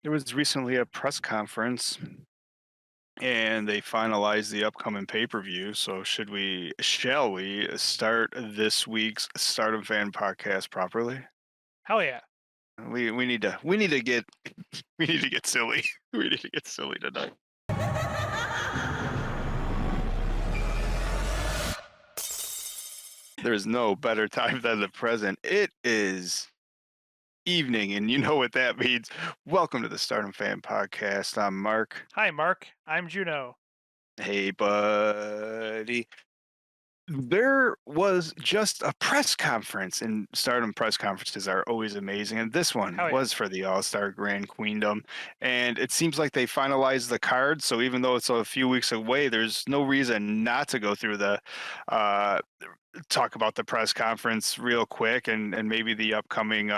There was recently a press conference and they finalized the upcoming pay-per-view. So shall we start this week's Stardom Fan Podcast properly? Hell yeah. We need to get we need to get silly. We need to get silly tonight. There's no better time than the present. It is evening, and you know what that means. Welcome to the Stardom Fan Podcast. I'm Mark. Hi, Mark. I'm Juno. Hey, buddy. There was just a press conference, and Stardom press conferences are always amazing. And this one Hell yeah. was for the All Star Grand Queendom. And it seems like they finalized the card. So even though it's a few weeks away, there's no reason not to go through the uh, talk about the press conference real quick and maybe the upcoming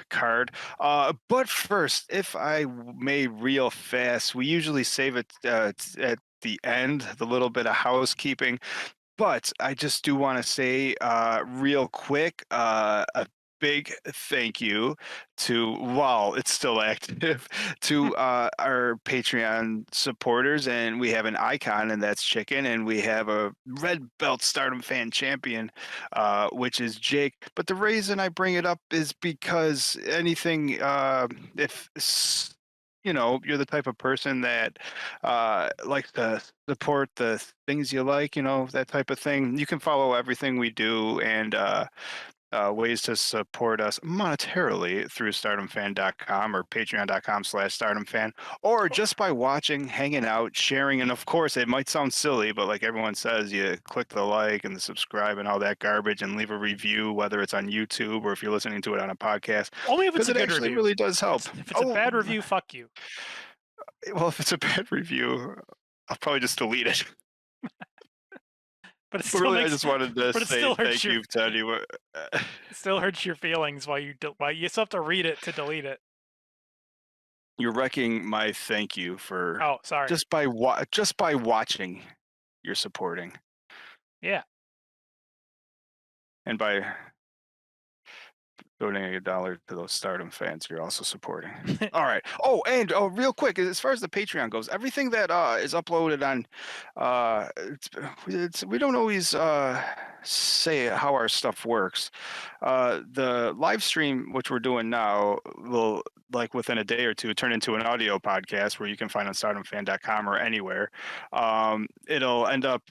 card. But first, if I may, real fast, we usually save it at the end, the little bit of housekeeping. But I just do want to say, real quick, a big thank you to, while it's still active, to our Patreon supporters. And we have an icon, and that's Chicken. And we have a red belt Stardom fan champion, which is Jake. But the reason I bring it up is because anything, if you're the type of person that likes to support the things you like, that type of thing. You can follow everything we do and ways to support us monetarily through StardomFan.com or Patreon.com/StardomFan, or just by watching, hanging out, sharing, and of course, it might sound silly, but like everyone says, you click the like and the subscribe and all that garbage, and leave a review, whether it's on YouTube or if you're listening to it on a podcast, Only if it's because a it good actually review. really does help. If it's a Oh, bad review, fuck you. well, if it's a bad review, I'll probably just delete it. But it But still really, I makes just wanted to but it say still hurts thank your you to anyone. it still hurts your feelings while you still have to read it to delete it. You're wrecking my thank you for Oh, sorry. just by watching, you're supporting, Yeah. and by donating $1 to those Stardom fans, you're also supporting. All right. Oh, and real quick, as far as the Patreon goes, everything that is uploaded on, we don't always say how our stuff works. The live stream, which we're doing now, will, like, within a day or two, turn into an audio podcast where you can find on StardomFan.com or anywhere. It'll end up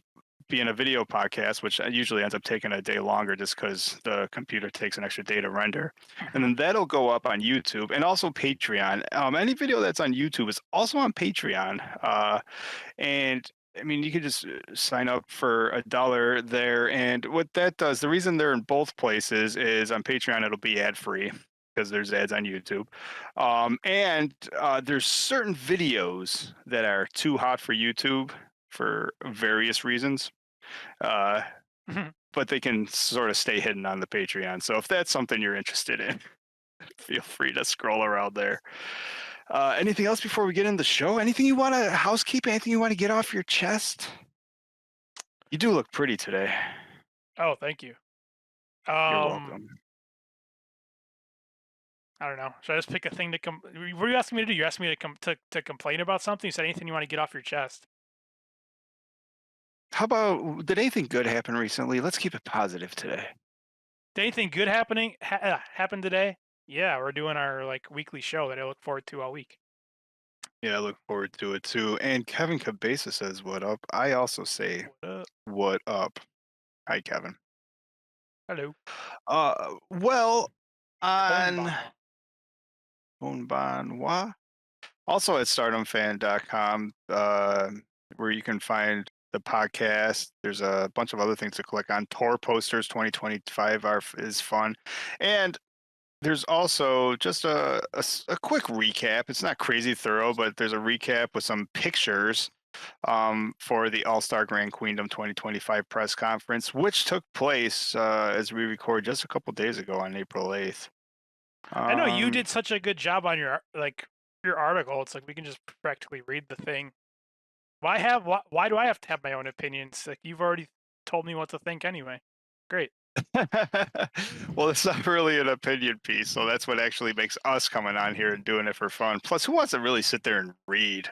being a video podcast, which usually ends up taking a day longer just because the computer takes an extra day to render. And then that'll go up on YouTube and also Patreon. Any video that's on YouTube is also on Patreon. And I mean, you could just sign up for $1 there. And what that does, the reason they're in both places is on Patreon, it'll be ad free because there's ads on YouTube. And there's certain videos that are too hot for YouTube for various reasons. Uh, but they can sort of stay hidden on the Patreon. So if that's something you're interested in, feel free to scroll around there. Anything else before we get into the show? Anything you want to housekeep? Anything you want to get off your chest? You do look pretty today. Oh, thank you. You're Um, welcome. I don't know. Should I just pick a thing to what are you asking me to do? You asked me to complain about something? You said anything you want to get off your chest. How about, did anything good happen recently? Let's keep it positive today. Did anything good happen today? Yeah, we're doing our weekly show that I look forward to all week. Yeah, I look forward to it too. And Kevin Cabeza says, "What up?" I also say, What up? "What up?" Hi, Kevin. Hello. Well, on Konbanwa. Bonbanwa. Also at StardomFan.com, where you can find the podcast. There's a bunch of other things to click on. Tour posters 2025 is fun. And there's also just a quick recap. It's not crazy thorough, but there's a recap with some pictures for the All Star Grand Queendom 2025 press conference, which took place as we record just a couple days ago on April 8th. I know you did such a good job on your article. It's like we can just practically read the thing. Why do I have to have my own opinions? Like you've already told me what to think anyway. Great. Well, it's not really an opinion piece, so that's what actually makes us coming on here and doing it for fun. Plus, who wants to really sit there and read?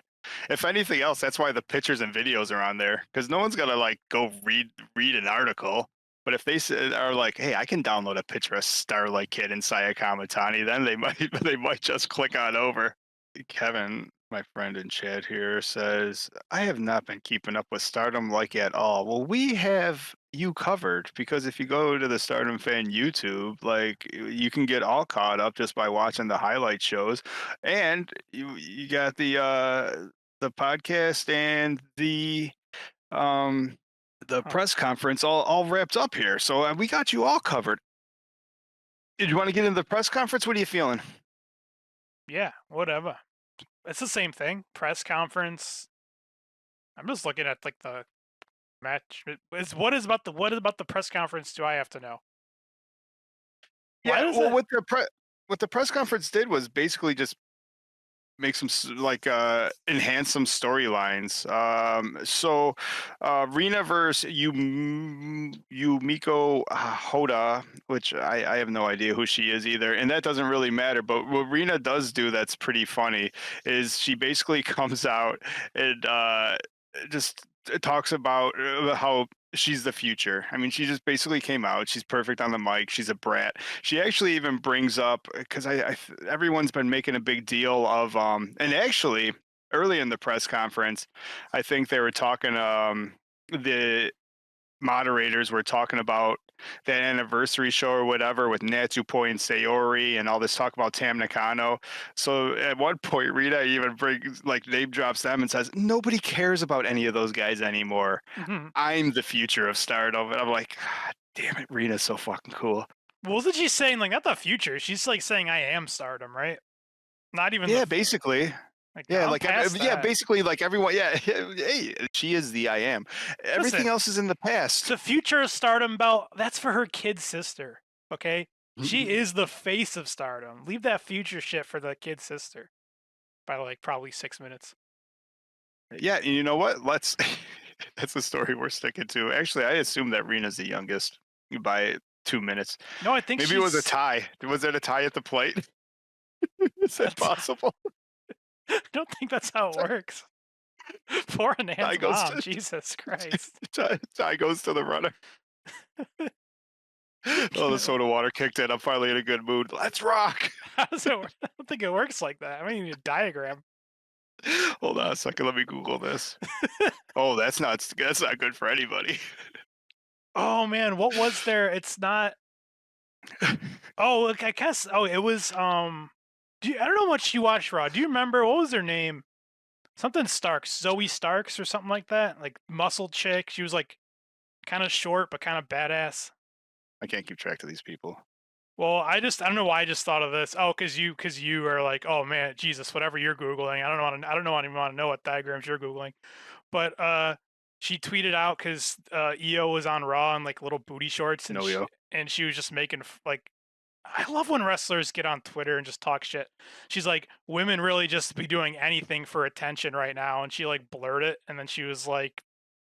If anything else, that's why the pictures and videos are on there because no one's gonna like go read an article. But if are like, "Hey, I can download a picture of Starlight Kid and Saya Kamatani," then they might they might just click on over. Kevin, my friend in chat here, says, I have not been keeping up with Stardom like at all. Well, we have you covered because if you go to the Stardom fan YouTube, like you can get all caught up just by watching the highlight shows. And you got the podcast and the Huh. press conference all wrapped up here. So we got you all covered. Did you want to get into the press conference? What are you feeling? Yeah, whatever. It's the same thing. Press conference. I'm just looking at like the match. What is about the press conference do I have to know? Why Yeah, does well, it? what the press conference did was basically just make some enhance some storylines. Rina versus Yumiko Hotta, which I have no idea who she is either, and that doesn't really matter. But what Rina does do that's pretty funny is she basically comes out and just talks about how she's the future. I mean, she just basically came out. She's perfect on the mic. She's a brat. She actually even brings up because everyone's been making a big deal of and actually early in the press conference, I think they were talking the moderators were talking about that anniversary show or whatever with Natsupoi and Sayori and all this talk about Tam Nakano. So at one point, Rita even brings like name drops them and says nobody cares about any of those guys anymore. Mhm. I'm the future of Stardom, and I'm like, God damn it, Rita's so fucking cool. Wasn't she saying like not the future? She's like saying I am Stardom, right? Not even Yeah, basically. like Yeah, I'm past yeah, that. basically like everyone. Yeah, hey, she is the I am. Everything Listen, else is in the past. the future of Stardom belt, that's for her kid sister. Okay? She is the face of Stardom. Leave that future shit for the kid sister by like probably 6 minutes. Yeah, and you know what? Let's. That's the story we're sticking to. Actually, I assume that Rena's the youngest by 2 minutes. No, I think Maybe it was a she's tie. Was it a tie at the plate? Is that possible? I don't think that's how it works. Poor Tie Anand's goes mom. to Jesus Christ. tie goes to the runner. Oh, the soda water kicked in. I'm finally in a good mood. Let's rock. How does it work? I don't think it works like that. I mean, you need a diagram. Hold on a second. Let me Google this. Oh, that's not good for anybody. Oh man, what was there? It's not. Oh, look, I guess. Oh, it was. I don't know what you watched Raw. Do you remember what was her name? Something Starks, Zoe Starks or something like that. Like muscle chick. She was like kind of short but kind of badass. I can't keep track of these people. Well, I don't know why I just thought of this. Oh, because you are like, oh man, Jesus, whatever you're googling. I don't know. I don't even want to know what diagrams you're googling. But she tweeted out because EO was on Raw in like little booty shorts, No, yo. and she was just making like. I love when wrestlers get on Twitter and just talk shit. She's like, women really just be doing anything for attention right now, and she like blurred it, and then she was like,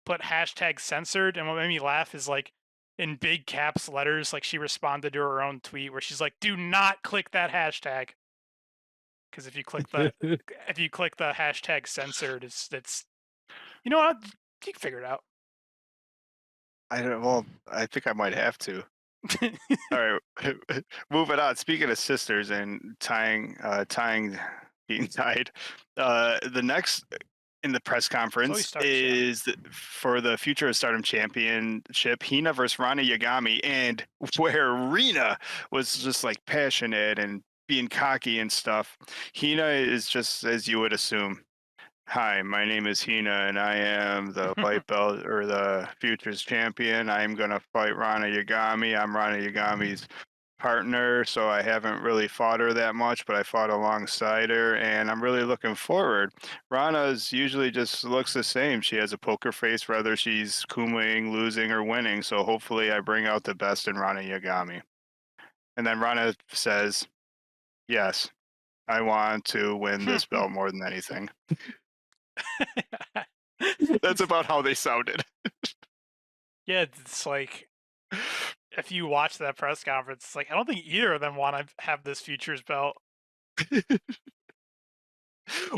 put hashtag censored, and what made me laugh is like in big caps letters, like she responded to her own tweet where she's like, do not click that hashtag because if you click the hashtag censored, it's you know what, you can figure it out. I don't. Well, I think I might have to. All right, moving on. Speaking of sisters and tying, being tied. The next in the press Zoe conference Starks, yeah. is for the Future of Stardom Championship, Hina versus Rana Yagami, and where Rina was just like passionate and being cocky and stuff. Hina is just as you would assume. Hi, my name is Hina, and I am the white belt or the Futures champion. I'm gonna fight Rana Yagami. I'm Rana Yagami's partner, so I haven't really fought her that much, but I fought alongside her, and I'm really looking forward. Rana's usually just looks the same. She has a poker face, whether she's kumaing, losing, or winning. So hopefully, I bring out the best in Rana Yagami. And then Rana says, "Yes, I want to win this belt more than anything." That's about how they sounded. Yeah, it's like if you watch that press conference, it's like I don't think either of them want to have this futures belt. You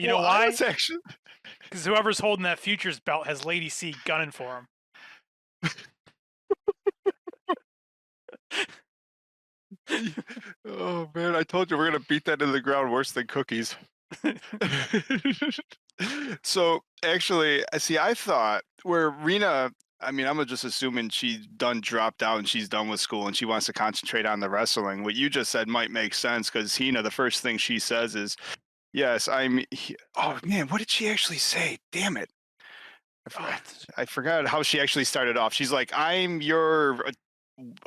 know Well, I why? was actually Because whoever's holding that futures belt has Lady C gunning for oh man, I told you we're gonna beat that into the ground worse than cookies. him. So actually, see, I thought where Rena, I mean, I'm just assuming she's done dropped out and she's done with school and she wants to concentrate on the wrestling. What you just said might make sense because Hina, the first thing she says is, "Yes, oh man, what did she actually say? Damn it. I Oh, forgot, I forgot how she actually started off. She's like, "I'm your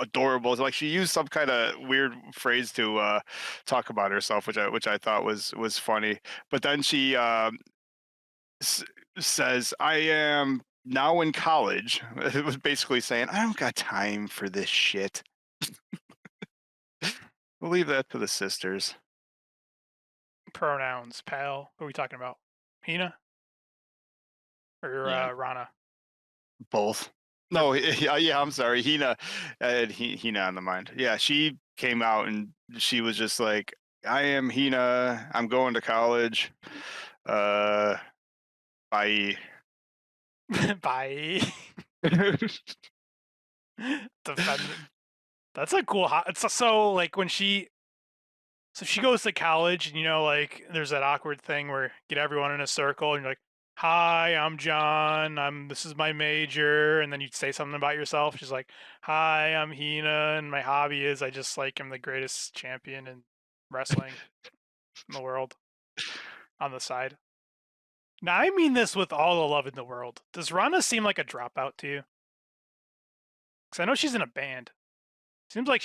adorable." Like she used some kind of weird phrase to talk about herself, which I thought was funny. But then she s- says, "I am now in college." It was basically saying, "I don't got time for this shit." We'll leave that to the sisters. pronouns, pal. Who are we talking about? Hina or Yeah, Rana? both. They're No, yeah. I'm sorry, Hina. Hina on the mind. Yeah, she came out and she was just like, "I am Hina. I'm going to college. Uh, bye." bye. Defending. That's a cool. It's so like when she goes to college, and like there's that awkward thing where get everyone in a circle, and you're like, "Hi, I'm John. This is my major," and then you'd say something about yourself. She's like, "Hi, I'm Hina, and my hobby is I just like I'm the greatest champion in wrestling in the world." On the side. Now I mean this with all the love in the world. Does Rana seem like a dropout to you? Because I know she's in a band. Seems like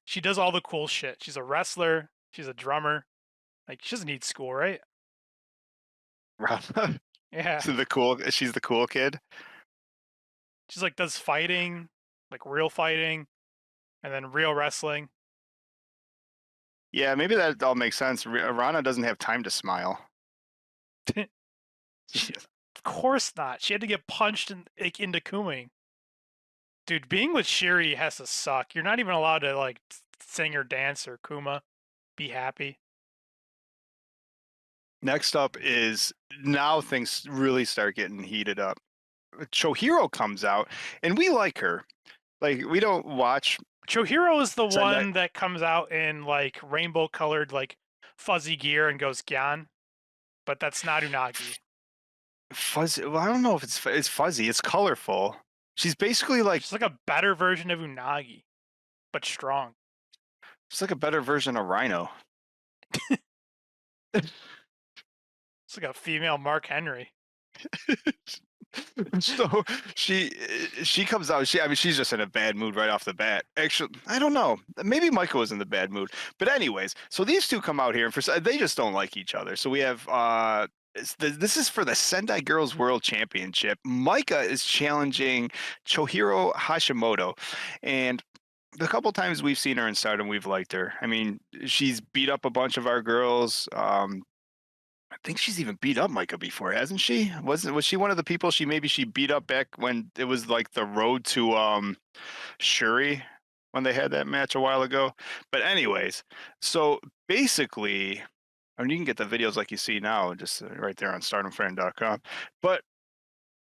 she does all the cool shit. She's a wrestler. She's a drummer. Like she doesn't need school, right? Rama. Yeah. So the cool. She's the cool kid. She's like does fighting, like real fighting, and then real wrestling. Yeah, maybe that all makes sense. Rana doesn't have time to smile. She, of course not. She had to get punched like, into Kuming. Dude, being with Shiri has to suck. You're not even allowed to like sing or dance or Kuma. Be happy. Next up is now things really start getting heated up. Chohiro comes out, and we like her. Like we don't watch Chohiro is the Sendai one that comes out in like rainbow colored like fuzzy gear and goes Gyan, but that's not Unagi. fuzzy. Well, I don't know if it's fuzzy. It's colorful. She's basically like She's like a better version of Unagi, but strong. she's like a better version of Rhino. It's like a female Mark Henry. So she comes out. I mean, she's just in a bad mood right off the bat. Actually, I don't know. Maybe Michael was in the bad mood. But anyways, so these two come out here, and they just don't like each other. So we have this is for the Sendai Girls World Championship. Micah is challenging Chohiro Hashimoto, and the couple times we've seen her in Stardom, we've liked her. I mean, she's beat up a bunch of our girls. I think she's even beat up Micah before, hasn't she? Was she one of the people she beat up back when it was like the road to Shuri when they had that match a while ago? But anyways, so basically, I mean you can get the videos like you see now, just right there on StardomFriend.com. But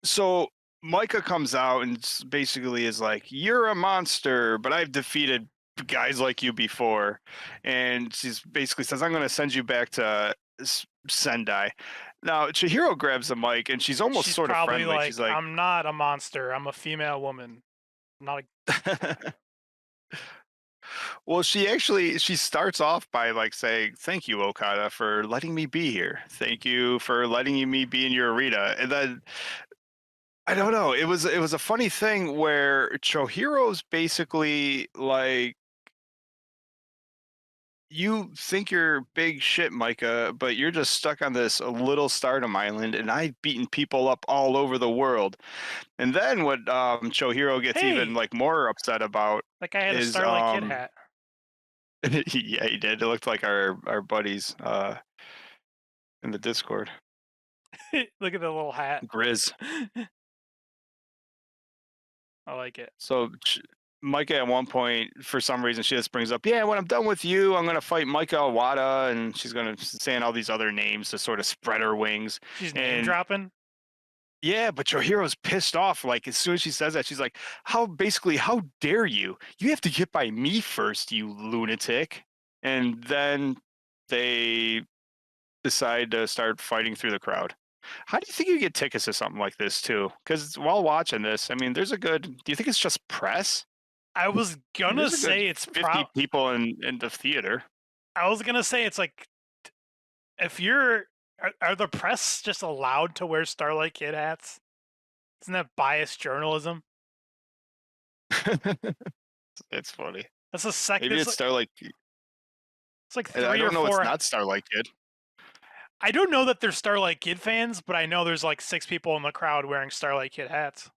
so Micah comes out and basically is like, "You're a monster, but I've defeated guys like you before," and she's basically says, "I'm going to send you back to Sendai." Now Chihiro grabs the mic and she's almost She's sort of probably friendly. She's like, like, I'm not a monster. I'm a female woman. I'm not a. "Well, she starts off by like saying, 'Thank you, Okada, for letting me be here. Thank you for letting me be in your arena.'" And then I don't know. It was a funny thing where Chohiro's basically like, "You think you're big shit, Micah, but you're just stuck on this little Stardom island, and I've beaten people up all over the world." And then what Chohiro gets even Hey, like more upset about that guy had a is Starlight Kid hat. yeah, he did. It looked like our buddies in the Discord. Look at the little hat. Grizz. I like it. So Micah at one point, for some reason, she just brings up, "Yeah, when I'm done with you, I'm gonna fight Micah Awada," and she's gonna saying all these other names to sort of spread her wings. She's name And dropping. yeah, but Chohiro's pissed off. Like as soon as she says that, she's like, how dare you? You have to get by me first, you lunatic." And then they decide to start fighting through the crowd. How do you think you get tickets to something like this too? Because while watching this, I mean, there's a good. Do you think it's just press? I was I mean, gonna there's a good say it's 50 people in the theater. I was gonna say it's like if you're are the press just allowed to wear Starlight Kid hats? Isn't that biased journalism? It's funny. That's a sec. Maybe it's Starlight. It's like I three or don't know. It's four. not Starlight Kid. I don't know that they're Starlight Kid fans, but I know there's like 6 people in the crowd wearing Starlight Kid hats.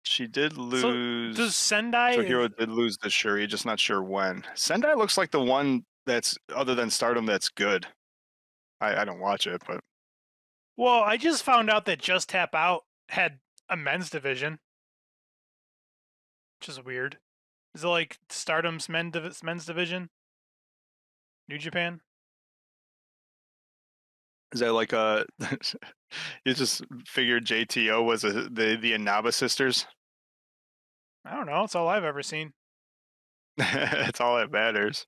She did So does lose. Sendai Hero is did lose to Shuri, just not sure when. Sendai looks like the one that's other than Stardom that's good. I don't watch it, but well, I just found out that Just Tap Out had a men's division, which is weird. Is it like Stardom's men's division? New Japan? is that like a? You just figured JTO was the Inaba sisters. I don't know. It's all I've ever seen. That's all that matters.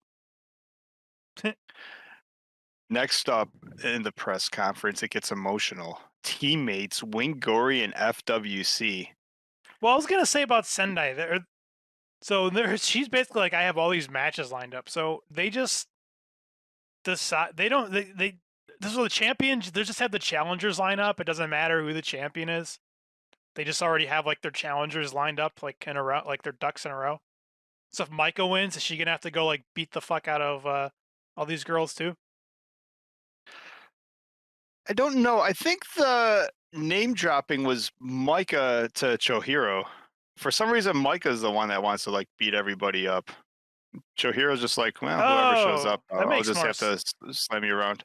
Next up in the press conference, it gets emotional. Teammates Wing Gory and FWC. Well, I was gonna say about Sendai. She's basically like, I have all these matches lined up. So they just decide they don't they this is the champions. They just have the challengers line up. It doesn't matter who the champion is. They just already have like their challengers lined up like in a row, like their ducks in a row. So if Micah wins, is she gonna have to go like beat the fuck out of all these girls too? I don't know. I think the name dropping was Micah to Chohiro. For some reason, Micah's the one that wants to like beat everybody up. Chohiro's just like, well, whoever shows Oh, up, that I'll makes just more have to slam you around.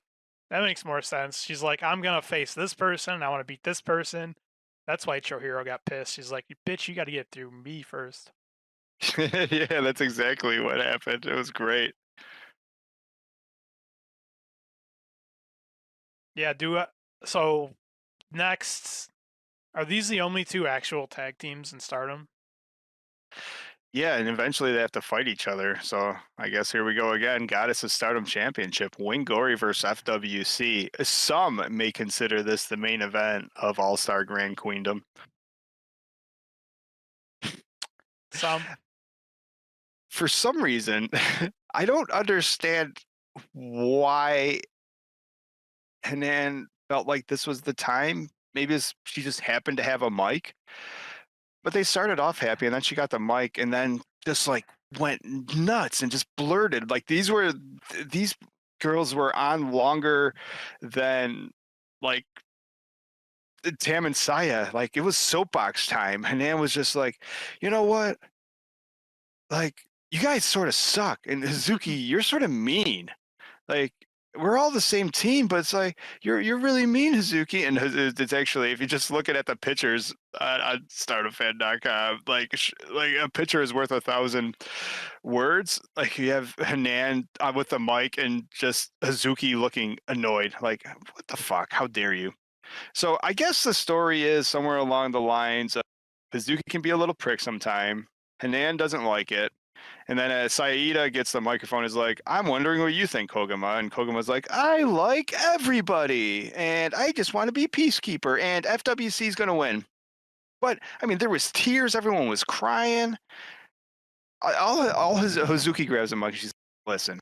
that makes more sense. She's like, I'm gonna face this person. I want to beat this person. That's why Chohiro got pissed. She's like, bitch, you got to get through me first. Yeah, that's exactly what happened. It was great. Yeah, so next, are these the only two actual tag teams in Stardom? Yeah, and eventually they have to fight each other. So I guess here we go again. Goddess of Stardom Championship, Wing Gory versus FWC. Some may consider this the main event of All Star Grand Queendom. Some. For some reason, I don't understand why Hanan felt like this was the time. Maybe she just happened to have a mic, but they started off happy, and then she got the mic, and then just like went nuts and just blurted. Like these girls were on longer than like Tam and Saya. Like it was soapbox time. Hanan was just like, you know what? Like you guys sort of suck, and Hazuki, you're sort of mean. Like we're all the same team, but it's like you're really mean, Hazuki. And it's actually, if you just look at the pictures on stardomfan.com, like a picture is worth 1,000 words. Like you have Hanan with the mic and just Hazuki looking annoyed. Like what the fuck? How dare you? So I guess the story is somewhere along the lines of Hazuki can be a little prick sometime. Hanan doesn't like it. And then Saida gets the microphone, is like, I'm wondering what you think, Koguma. And Koguma's like, I like everybody. And I just want to be peacekeeper. And FWC is going to win. But, I mean, there was tears. Everyone was crying. All his Hazuki grabs the mic. She's like, listen,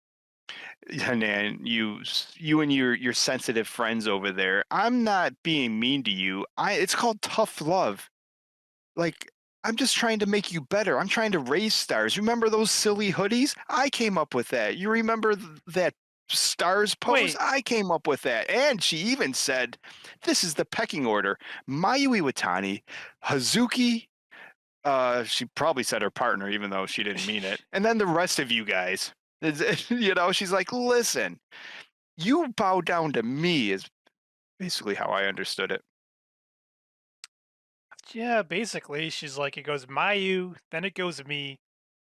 Hanan, you and your sensitive friends over there, I'm not being mean to you. It's called tough love. Like, I'm just trying to make you better. I'm trying to raise stars. Remember those silly hoodies? I came up with that. You remember that stars pose? Wait, I came up with that. And she even said, this is the pecking order. Mayu Iwatani, Hazuki, she probably said her partner, even though she didn't mean it. And then the rest of you guys. You know, she's like, listen, you bow down to me is basically how I understood it. Yeah, basically, she's like, it goes Mayu, then it goes me,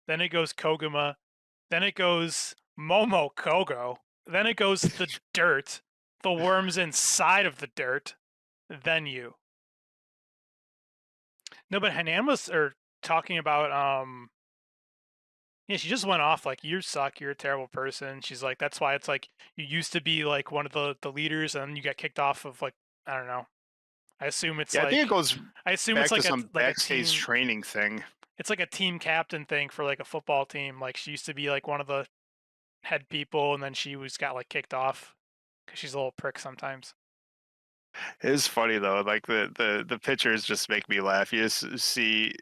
then it goes Koguma, then it goes Momo Kogo, then it goes the dirt, the worms inside of the dirt, then you. No, but Hanan was talking about yeah, she just went off like you suck, you're a terrible person. She's like, that's why it's like you used to be like one of the leaders and you got kicked off of like I don't know. I assume it's Yeah, I think it like goes I assume it's back to like some a backstage team training thing. it's like a team captain thing for like a football team. Like she used to be like one of the head people and then she was got like kicked off because she's a little prick sometimes. It is funny though. Like the pictures just make me laugh. You just see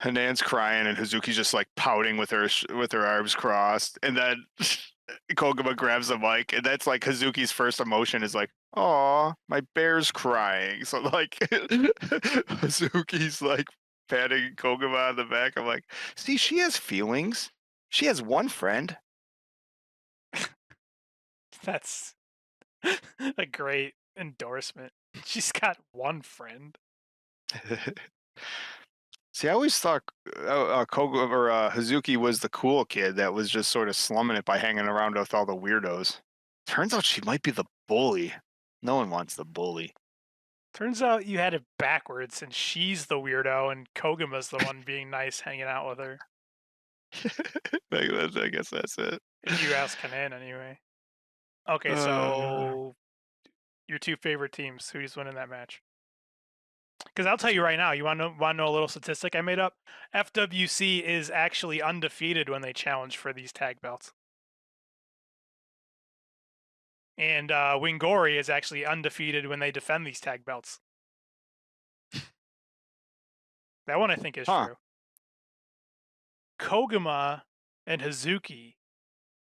Hanan's crying and Hazuki's just like pouting with her arms crossed, and then Koguma grabs the mic, and that's like Hazuki's first emotion is like, "Aw, my bear's crying." So like Hazuki's like patting Koguma on the back. I'm like, see, she has feelings. She has one friend. That's a great endorsement. She's got one friend. See, I always thought Koga or Hazuki was the cool kid that was just sort of slumming it by hanging around with all the weirdos. Turns out she might be the bully. No one wants the bully. Turns out you had it backwards, and she's the weirdo, and Koguma's the one being nice, hanging out with her. I guess that's it. If you ask Kanan, anyway. Okay, Uh, so your two favorite teams, who's winning that match? Because I'll tell you right now, you want to know a little statistic I made up? FWC is actually undefeated when they challenge for these tag belts, and Wingori is actually undefeated when they defend these tag belts. That one I think is huh. true. Koguma and Hazuki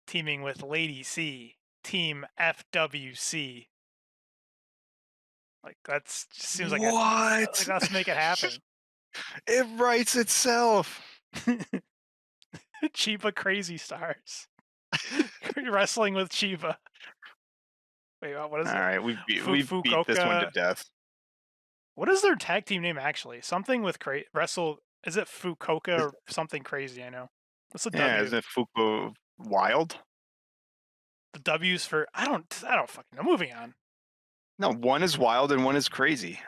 teaming with Lady C, Team FWC. Like that's just seems like What? let's make it happen. It writes itself. Chiba Crazy Stars wrestling with Chiba. Wait, what is All it? right, we beat this one to Fukuoka. death. What is their tag team name actually? Something with wrestle. Is it Fukuoka Is- or something crazy? I know. What's the Yeah, W? isn't it Fuku Wild? The W's for I don't fucking know. Moving on. No, one is wild and one is crazy.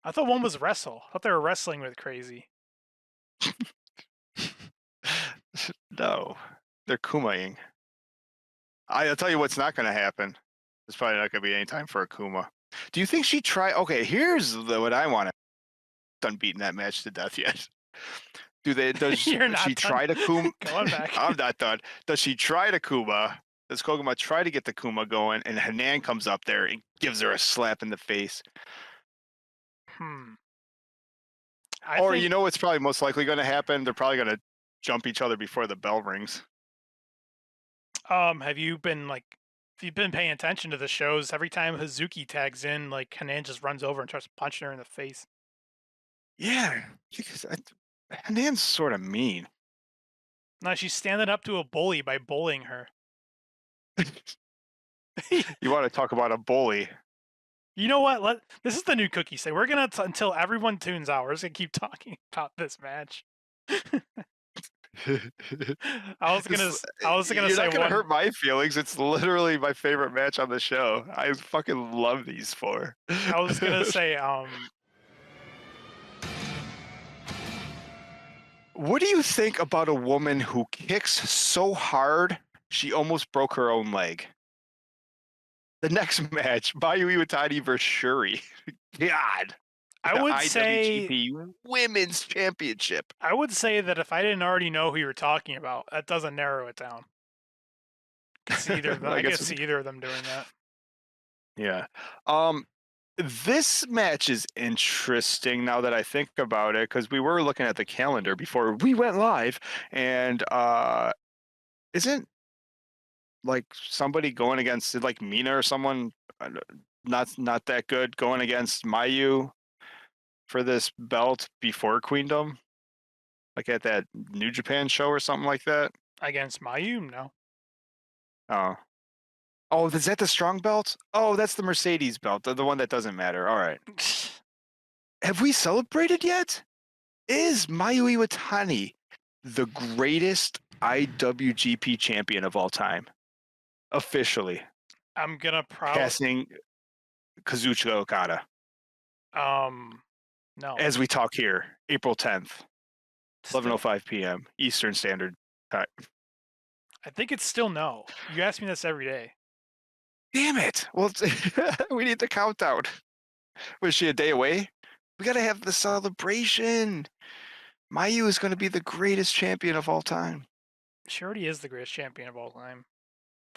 I thought one was wrestle. I thought they were wrestling with crazy. No, they're Kumaing. I'll tell you what's not going to happen. There's probably not going to be any time for a Kuma. Do you think she tried? Okay, here's what I want to. Done beating that match to death yet? Do they? Does You're she not done. try to Kuma? Going back. I'm not done. Does she try to Kuma? Does Koguma try to get the Kuma going, and Hanan comes up there and gives her a slap in the face? Hmm. I Or think you know what's probably most likely going to happen? They're probably going to jump each other before the bell rings. have you been like if you've been paying attention to the shows, every time Hazuki tags in, like Hanan just runs over and starts punching her in the face. Yeah, because Hanan's sort of mean. No, she's standing up to a bully by bullying her. You want to talk about a bully? You know what? This is the new cookie say. We're gonna until everyone tunes out. We're just gonna keep talking about this match. I was gonna You're say not gonna one. hurt my feelings. It's literally my favorite match on the show. I fucking love these four. I was gonna say What do you think about a woman who kicks so hard she almost broke her own leg? The next match, Mayu Iwatani versus Shuri. God, I the would say IWGP Women's Championship. I would say that if I didn't already know who you were talking about, that doesn't narrow it down. I could see either of them. I I could guess, see either of them doing that. yeah. Um, this match is interesting now that I think about it because we were looking at the calendar before we went live, and isn't like somebody going against like Mina or someone not that good going against Mayu for this belt before Queendom, like at that New Japan show or something like that. Against Mayum, no. Oh, oh, is that the strong belt? Oh, that's the Mercedes belt, the one that doesn't matter. All right. have we celebrated yet? Is Mayu Iwatani the greatest IWGP champion of all time? Officially I'm gonna probably passing Kazuchika Okada no. as we talk here, April 10th, Still 11:05 p.m. Eastern Standard Time. I think it's still no. You ask me this every day. Damn it! Well, we need the countdown. Was she a day away? We gotta have the celebration. Mayu is going to be the greatest champion of all time. She already is the greatest champion of all time.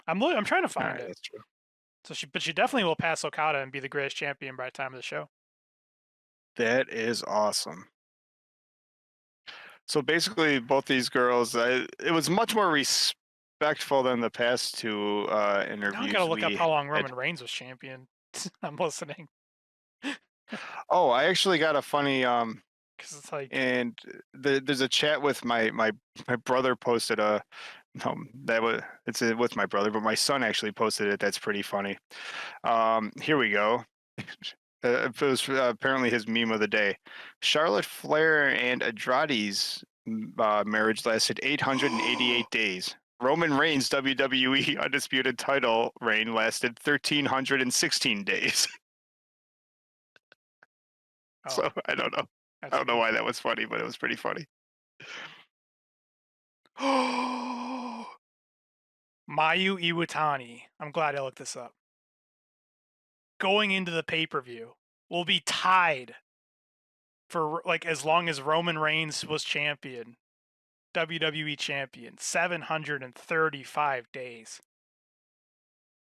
I'm trying to All find right, it. that's true. But she definitely will pass Okada and be the greatest champion by the time of the show. That is awesome. So basically, both these girls, it was much more respectful than the past two Now I gotta interviews look up we how long had. Roman Reigns was champion. I'm listening Oh, I actually got a funny because it's like, and there's a chat with my brother posted a that was it's with my brother, but my son actually posted it. That's pretty funny. Here we go. It was apparently his meme of the day. Charlotte Flair and Andrade's marriage lasted 888 days. Roman Reigns' WWE Undisputed title reign lasted 1,316 days. oh, So I don't know. I that's don't know funny. why that was funny, but it was pretty funny. Mayu Iwatani. I'm glad I looked this up. Going into the pay-per-view will be tied for like as long as Roman Reigns was champion, WWE champion, 735 days.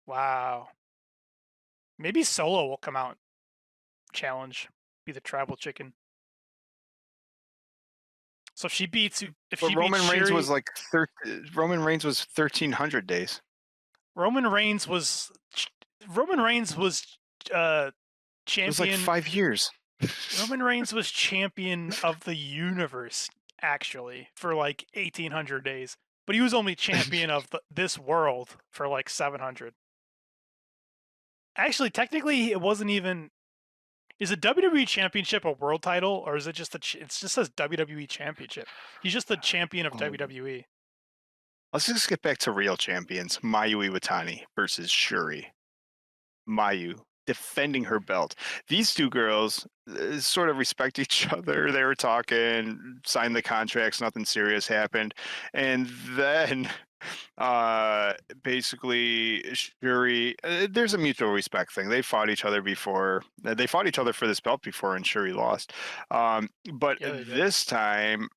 Wow. Maybe Solo will come out challenge, be the tribal chicken. So if But she beats Roman Reigns was Shuri, like Roman Reigns was 1,300 days. Roman Reigns was Roman Reigns was uh It was like champion 5 years. Roman Reigns was champion of the universe actually for like 1800 days, but he was only champion of this world for like 700. Actually, technically, it wasn't even. Is a WWE Championship a world title, or is it just it just says WWE Championship? He's just the champion of Oh, WWE. let's just get back to real champions. Mayu Iwatani versus Shuri. Mayu defending her belt. These two girls sort of respect each other. They were talking, signed the contracts, nothing serious happened. And then uh basically Shuri there's a mutual respect thing. They fought each other before. They fought each other for this belt before and Shuri lost. But Yeah, they did. this time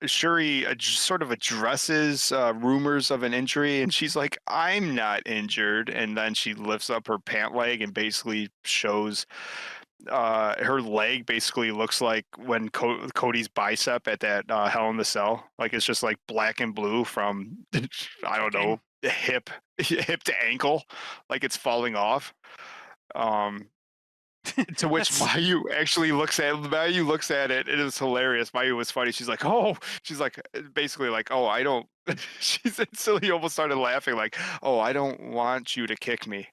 Shuri sort of addresses rumors of an injury, and she's like, "I'm not injured." And then she lifts up her pant leg and basically shows her leg. Basically, looks like when Cody's bicep at that Hell in the Cell. Like it's just like black and blue from I don't know Kicking. hip to ankle, like it's falling off. Um, to which That's Mayu looks at it. It is hilarious. Mayu was funny. She's like, "Oh," she's like, basically like, "Oh, I don't." She's silly. Almost started laughing like, "Oh, I don't want you to kick me.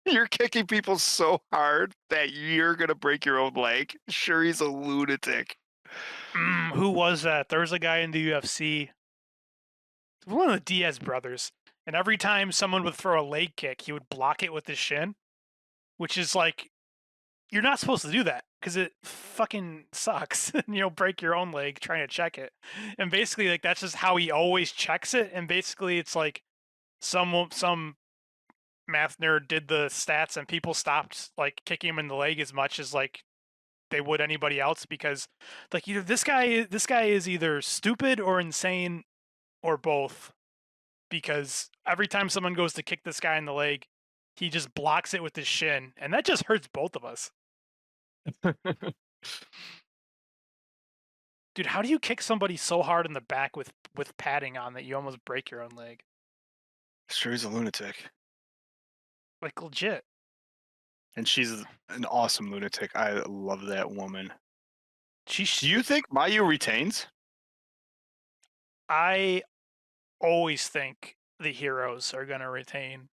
You're kicking people so hard that you're gonna break your own leg." Sure, he's a lunatic. who was that? There was a guy in the UFC, one of the Diaz brothers, and every time someone would throw a leg kick, he would block it with his shin, which is like you're not supposed to do that because it fucking sucks. And you'll break your own leg trying to check it. And basically, like that's just how he always checks it. And basically, it's like some math nerd did the stats, and people stopped like kicking him in the leg as much as like they would anybody else because like either this guy is either stupid or insane or both because every time someone goes to kick this guy in the leg, he just blocks it with his shin, and that just hurts both of us. Dude, how do you kick somebody so hard in the back with padding on that you almost break your own leg? Sure, he's a lunatic, Like legit. and she's an awesome lunatic. I love that woman. Do She's you think Mayu retains? I always think the heroes are gonna retain.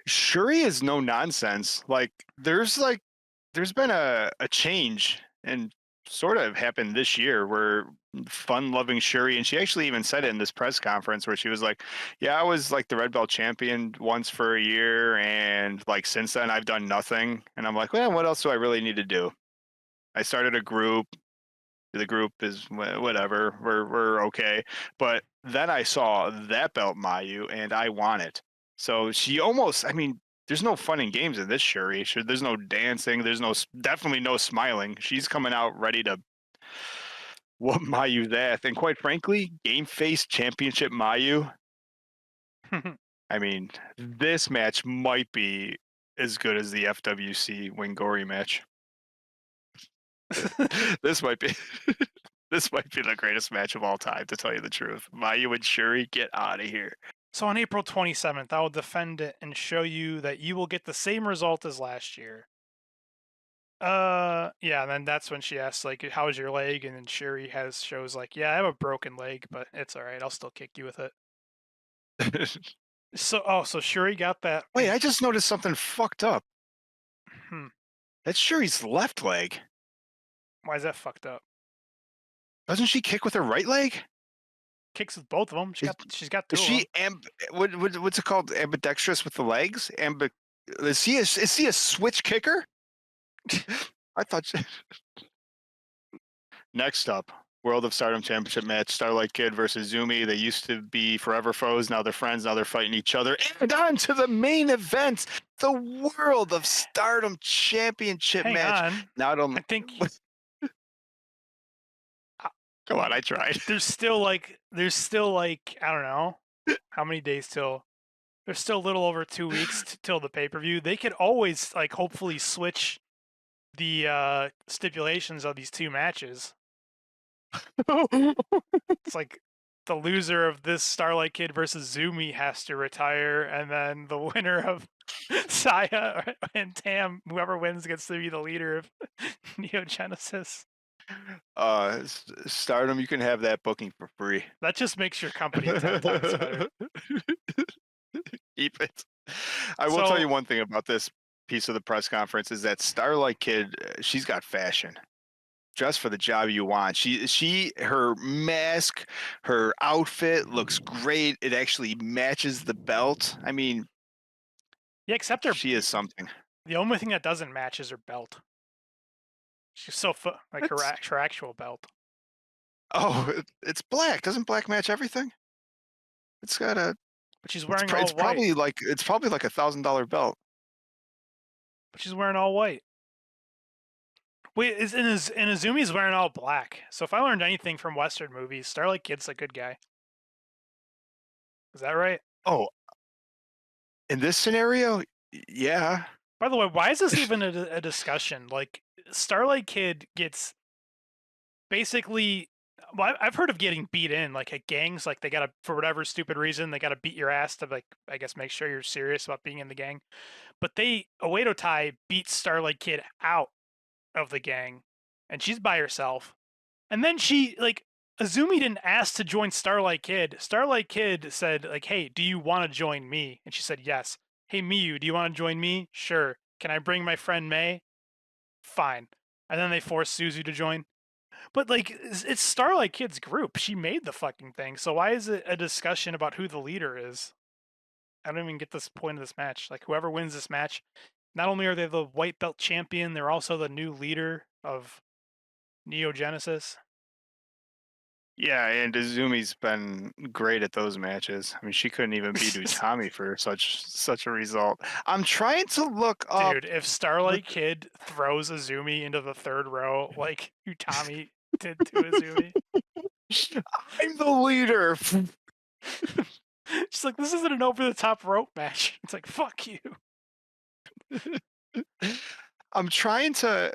Shuri is no nonsense. Like there's like there's been a change and sort of happened this year where fun loving Shuri, and she actually even said it in this press conference where she was like, yeah, I was like the red belt champion once for a year, and like since then I've done nothing. And I'm like, well, what else do I really need to do? I started a group. The group is whatever. We're okay. But then I saw that belt Mayu, and I want it. So she almost. I mean, there's no fun and games in this Shuri. There's no dancing. There's no definitely no smiling. She's coming out ready to whoop Mayu's ass. And quite frankly, Game Face Championship Mayu. I mean, this match might be as good as the FWC Wingori match. This might be this might be the greatest match of all time, to tell you the truth. Mayu and Shuri, get out of here. So on April 27th, I will defend it and show you that you will get the same result as last year. Yeah, and then that's when she asks, like, how's your leg? And then Shuri shows like, yeah, I have a broken leg, but it's all right. I'll still kick you with it. So Shuri got that. Wait, I just noticed something fucked up. Hmm, That's Shuri's left leg. why is that fucked up? Doesn't she kick with her right leg? Kicks with both of them. Is, She's got is two of them. she what's it called? Ambidextrous with the legs? Is he a switch kicker? I thought. Next up, World of Stardom Championship match: Starlight Kid versus Zumi. They used to be forever foes. Now they're friends. Now they're fighting each other. And on to the main event, the World of Stardom Championship Hang match. on. Now I think come on, I tried. there's still like I don't know how many days till. There's still a little over 2 weeks till the pay-per-view. They could always like hopefully switch the stipulations of these two matches. It's like the loser of this Starlight Kid versus Zumi has to retire, and then the winner of Saya and Tam, whoever wins, gets to be the leader of Neo Genesis. Stardom, you can have that booking for free. That just makes your company 10 times better. Keep it. I will tell So you one thing about this piece of the press conference is that Starlight Kid, she's got fashion. Just for the job you want. Her mask, her outfit looks great. It actually matches the belt. I mean, yeah, except she is something. the only thing that doesn't match is her belt. She's so like It's, her actual belt. oh, it's black. Doesn't black match everything? It's got a. But she's wearing all It's white. probably like $1,000 belt. But she's wearing all white. Wait, is Izumi's wearing all black. So if I learned anything from Western movies, Starlight Kid's a good guy. Is that right? Oh, in this scenario, yeah. By the way, why is this even a discussion? Like, Starlight Kid gets basically. Well, I've heard of getting beat in, like at gangs, like they gotta, for whatever stupid reason, they gotta beat your ass to, like, I guess make sure you're serious about being in the gang. But Oedo Tai beats Starlight Kid out of the gang, and she's by herself. And then Azumi didn't ask to join Starlight Kid. Starlight Kid said, like, hey, do you want to join me? And she said, yes. Hey, Miyu, do you want to join me? Sure. Can I bring my friend May? Fine. And then they forced Suzu to join. But, like, it's Starlight Kid's group. She made the fucking thing. So why is it a discussion about who the leader is? I don't even get this point of this match. Like, whoever wins this match, not only are they the white belt champion, they're also the new leader of Neo Genesis. Yeah, and Izumi's been great at those matches. I mean, she couldn't even beat Utami for such a result. I'm trying to look up. Dude, if Starlight Kid throws Azumi into the third row like Utami did to Azumi, I'm the leader. she's like, this isn't an over the top rope match. It's like, fuck you. I'm trying to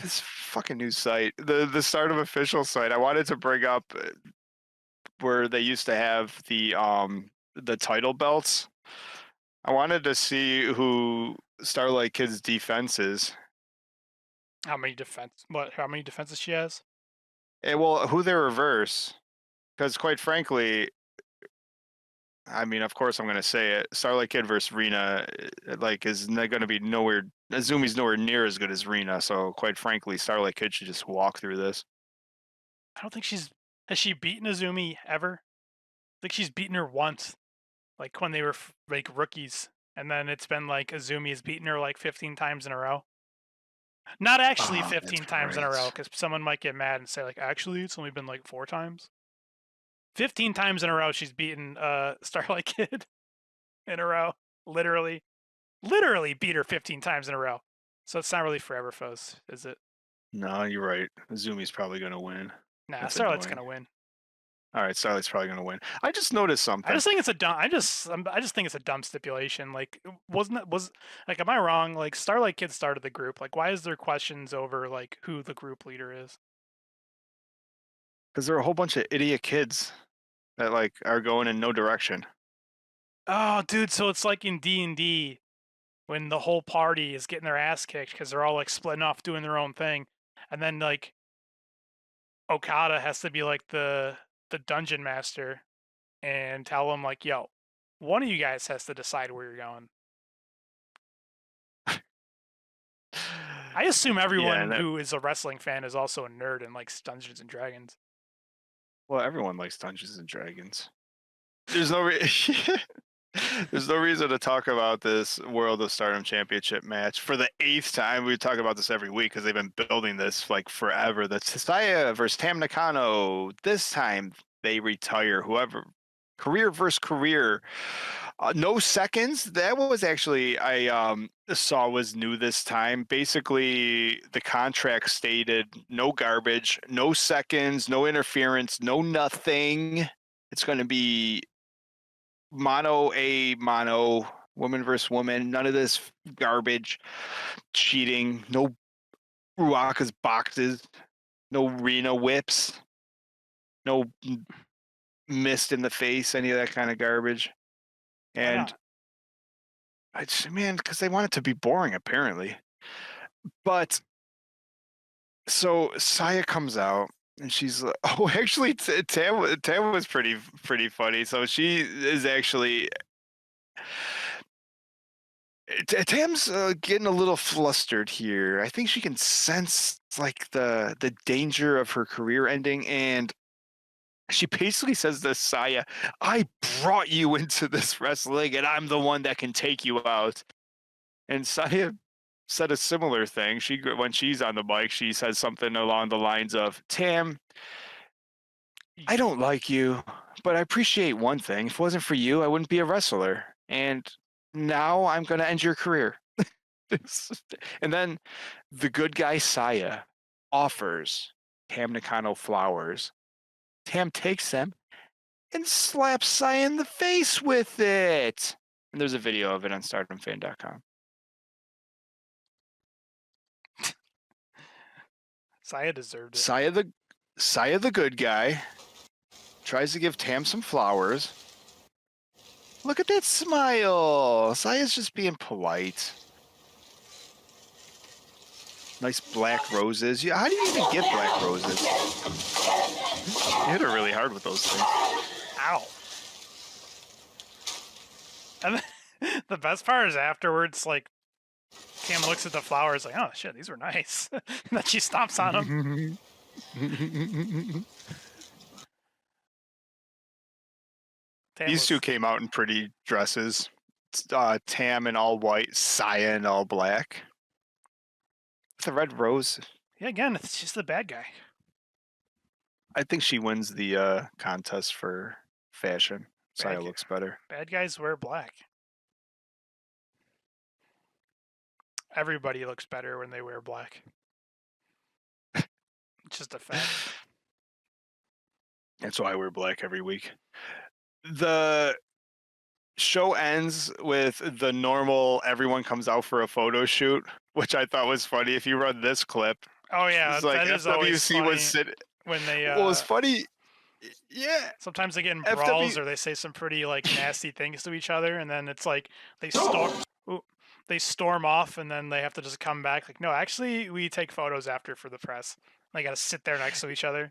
this fucking new site, the Stardom official site. I wanted to bring up where they used to have the title belts. I wanted to see who Starlight Kid's defense is. How many defenses she has? And well, who they reverse. Because quite frankly, I mean, of course I'm going to say it. Starlight Kid versus Rina, like, is not going to be nowhere. Azumi's nowhere near as good as Rina. So, quite frankly, Starlight Kid should just walk through this. I don't think has she beaten Azumi ever? I think she's beaten her once, like when they were like rookies, and then it's been like Azumi has beaten her like 15 times in a row. Not actually Oh, that's 15 times in a row, right. because someone might get mad and say like, actually, it's only been like 4 times. 15 times in a row, she's beaten Starlight Kid in a row. Literally, literally beat her 15 times in a row. So it's not really forever foes, is it? No, you're right. Azumi's probably going to win. Nah, That's Starlight's annoying. gonna win. All right, Starlight's probably going to win. I just noticed I something just think it's a dumb. I just think it's a dumb stipulation. Like, wasn't it was like, am I wrong? Like, Starlight Kid started the group. Like, why is there questions over like who the group leader is? because there are a whole bunch of idiot kids that like are going in no direction. Oh, dude. So it's like in D&D when the whole party is getting their ass kicked because they're all like splitting off doing their own thing, and then like Okada has to be like the dungeon master and tell them like, yo, one of you guys has to decide where you're going. I assume Yeah, everyone and that, who is a wrestling fan is also a nerd and likes Dungeons and Dragons. well, everyone likes Dungeons and Dragons. There's no there's no reason to talk about this World of Stardom Championship match for the eighth time. We talk about this every week because they've been building this like forever. The Tsutaya versus Tam Nakano. This time they retire. Whoever, career versus career. No seconds. That was actually I saw was new this time. Basically, the contract stated no garbage, no seconds, no interference, no nothing. It's going to be mono a mono, woman versus woman. None of this garbage, cheating. No Ruaka's boxes. No Rena whips. No mist in the face. Any of that kind of garbage. Why And not? I just, man, because they want it to be boring apparently. But so Saya comes out. And she's like, oh, actually, Tam was pretty funny. So she is actually Tam's getting a little flustered here. I think she can sense like the danger of her career ending, and she basically says to Saya, "I brought you into this wrestling, and I'm the one that can take you out." And Saya said a similar thing. When she's on the mic, she says something along the lines of, "Tam, I don't like you, but I appreciate one thing. If it wasn't for you, I wouldn't be a wrestler. And now I'm going to end your career." And then the good guy Saya offers Tam Nakano flowers. Tam takes them and slaps Saya in the face with it. And there's a video of it on StardomFan.com. Saya deserved it. Saya the good guy tries to give Tam some flowers. Look at that smile. Saya's just being polite. Nice black roses. Yeah, how do you even get black roses? You hit her really hard with those things. Ow. And then, the best part is afterwards, like, Tam looks at the flowers like, oh shit, these were nice. And then she stomps on them. These two came out in pretty dresses. Tam in all white, Saya in all black. With a red rose. Yeah, again, it's just the bad guy. I think she wins the contest for fashion. Saya looks better. Bad guys wear black. Everybody looks better when they wear black. It's just a fact. That's why I wear black every week. The show ends with the normal everyone comes out for a photo shoot, which I thought was funny. If you run this clip, Oh yeah, it's like that is always FWC funny was sitting. when they. Well, it's funny. Yeah. Sometimes they get in FW brawls or they say some pretty like nasty things to each other, and then it's like they storm. They storm off, and then they have to just come back. Like, no, actually, we take photos after for the press. They got to sit there next to each other.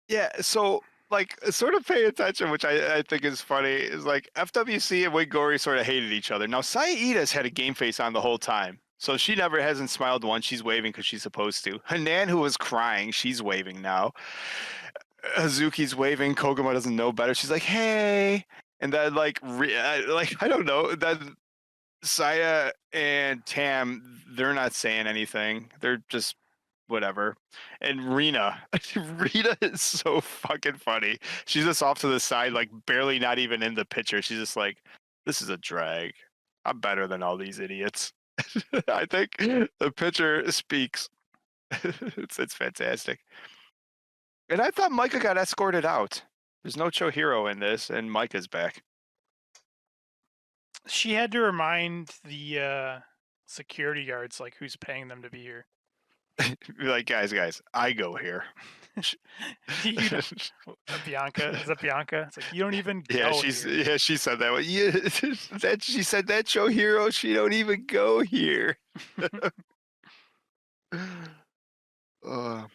Yeah, so like sort of pay attention, which I think is funny, is like FWC and Wingori sort of hated each other. Now Saya Iida's had a game face on the whole time. So she never hasn't smiled once. She's waving because she's supposed to. Hanan, who was crying, she's waving now. Hazuki's waving. Koguma doesn't know better. She's like, "Hey," and then I don't know. Then Saya and Tam, they're not saying anything. They're just whatever. And Rina, Rina is so fucking funny. She's just off to the side, like barely not even in the picture. She's just like, "This is a drag. I'm better than all these idiots." I think the picture speaks. It's fantastic. And I thought Micah got escorted out. There's no Chohiro in this, and Micah's back. She had to remind the security guards like who's paying them to be here. Be like, guys, I go here. Bianca, is that Bianca? It's like you don't even Yeah, go here. yeah, she said that. Yeah, that she said that Chohiro, she don't even go here. I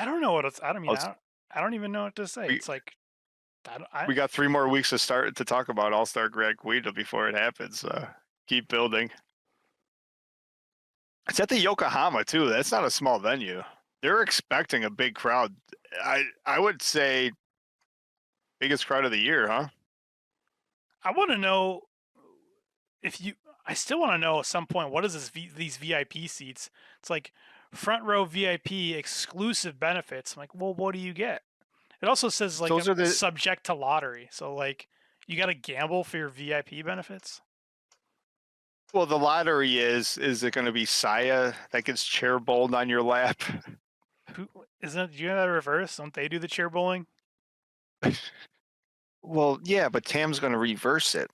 don't know what it's. I don't mean. I'll- I don't even know what to say. we, It's like we got 3 more weeks to talk about All-Star Grand Queendom before it happens. Keep building. It's at the Yokohama too. That's not a small venue. They're expecting a big crowd. I would say biggest crowd of the year, huh? I want to know if you. I still want to know at some point what is these VIP seats? It's like front row VIP exclusive benefits. I'm like, well, what do you get? It also says like Those are the subject to lottery. So like you got to gamble for your VIP benefits. well, the lottery is it going to be Saya that gets chair bowled on your lap? Who isn't? Do you know that reverse? Don't they do the chair bowling? Well, yeah, but Tam's going to reverse it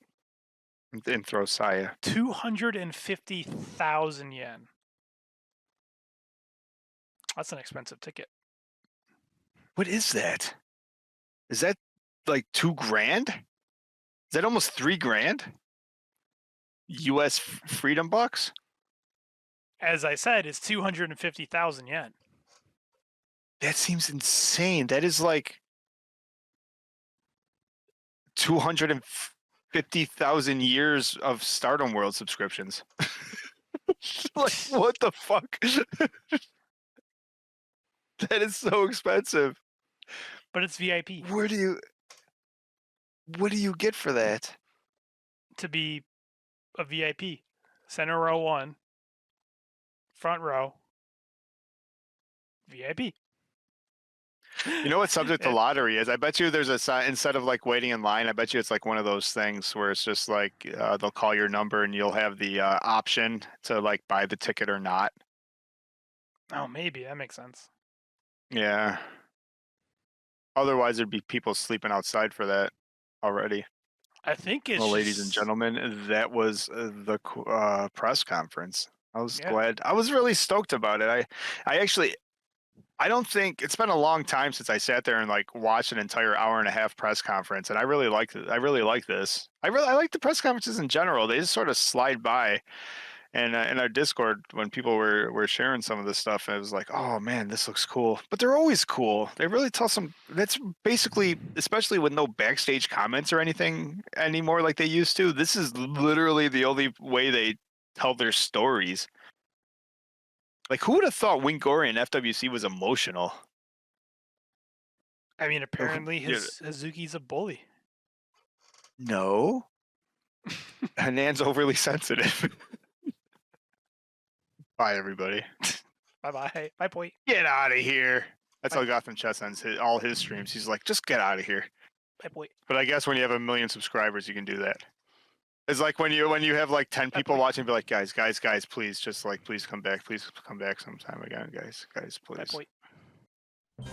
and throw Saya. 250,000 yen. That's an expensive ticket. What is that? Is that like $2,000? Is that almost $3,000? U.S. freedom bucks? As I said, it's 250,000 yen. That seems insane. That is like 250,000 years of Stardom World subscriptions. Like, what the fuck? That is so expensive. But it's VIP. What do you get for that? To be a VIP. Center row 1. Front row. VIP. You know what subject to lottery is? I bet you there's a sign instead of like waiting in line. I bet you it's like one of those things where it's just like they'll call your number and you'll have the option to like buy the ticket or not. Oh, maybe that makes sense. Yeah. Otherwise, there'd be people sleeping outside for that already. I think it's Well, ladies and gentlemen, that was the press conference. I was glad. I was really stoked about it. I actually, I don't think it's been a long time since I sat there and like watched an entire hour and a half press conference, and I really liked it. I really like this. I like the press conferences in general. They just sort of slide by. And in our Discord, when people were sharing some of this stuff, it was like, oh man, this looks cool. But they're always cool. They really tell some. That's basically, especially with no backstage comments or anything anymore like they used to. This is literally the only way they tell their stories. Like, who would have thought Wingori and FWC was emotional? I mean, apparently Hazuki's a bully. No. Hanan's overly sensitive. Bye, everybody. Bye-bye. Bye, boy. Get out of here. That's how Gotham Chess ends all his streams. He's like, just get out of here. Bye, boy. But I guess when you have 1 million subscribers, you can do that. It's like when you have like 10 people watching, be like, guys, please, just like, please come back sometime again, guys, please. Bye, boy.